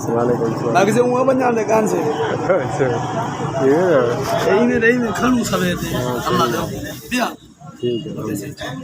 وعلیکم السلام. Lagi saya mau banyak lekan sih. اچھا یہ Ini kalau sampai itu, Allah dah. Dia, ٹھیک ہے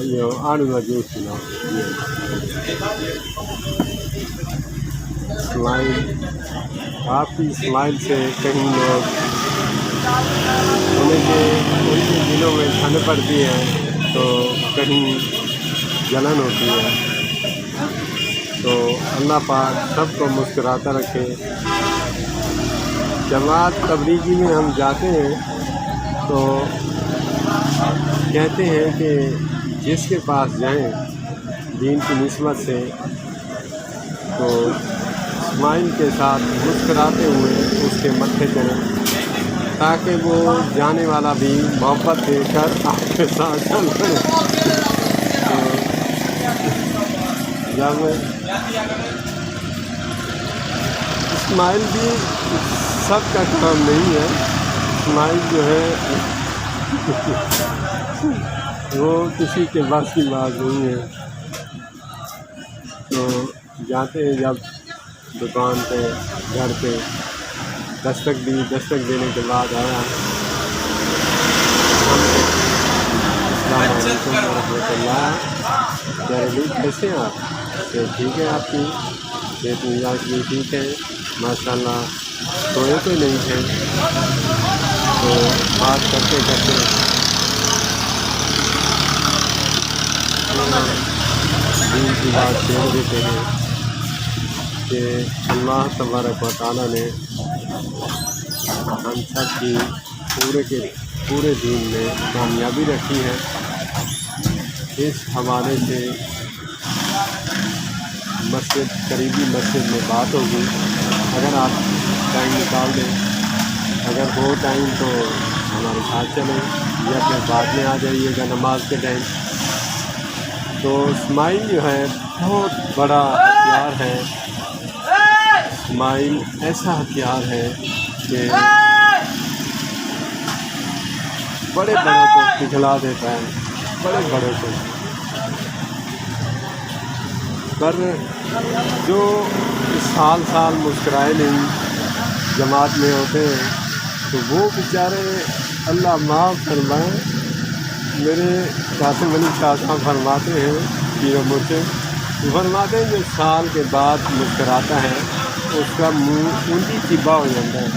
یہ آلو کا جوس پلاؤ. اسمائل آپ کی اسمائل سے کہیں لوگ ان کے دلوں میں ٹھنڈ پڑتی ہے تو کہیں جلن ہوتی ہے. تو اللہ پاک سب کو مسکراتا رکھے. جماعت تبلیغی میں ہم جاتے ہیں تو کہتے ہیں کہ جس کے پاس جائیں دین کی نسبت سے تو اسمائل کے ساتھ مسکراتے ہوئے اس کے متھے چلیں تاکہ وہ جانے والا بھی محبت دے کر آپ کے ساتھ چل پڑے. جب اسمائل بھی سب کا کام نہیں ہے. اسمائل جو ہے وہ کسی کے بس کی بات نہیں ہے. تو جاتے ہیں جب دکان پہ گھر پہ دستک دینے کے بعد آیا السلام علیکم ورحمۃ اللہ. کیسے ہیں آپ؟ تو ٹھیک ہے آپ کی صحت مزاج بھی ٹھیک ہے ماشاء اللہ. سوئے تو نہیں تھے تو بات کرتے دین کی بات چھیڑ دیتے ہیں کہ اللہ تبارک و تعالیٰ نے ہم سب کی پورے دین میں کامیابی رکھی ہے. اس حوالے سے قریبی مسجد میں بات ہوگی. اگر آپ ٹائم نکال دیں, اگر ہو ٹائم تو ہمارے ساتھ چلیں یا پھر بعد میں آ جائیے گا نماز کے ٹائم. تو اسمائل جو ہے بہت بڑا ہتھیار ہے. اسمائل ایسا ہتھیار ہے کہ بڑے بڑوں کو پگھلا دیتا ہے, بڑے بڑوں کو. پر جو سال مسکرائے نہیں جماعت میں ہوتے ہیں تو وہ بیچارے اللہ معاف فرمائے. میرے قاسم علی شاہ صاحب فرماتے ہیں پیر مرشد فرماتے ہیں جو سال کے بعد مسکراتا ہے اس کا منہ اونچی چبا ہو جاتا ہے.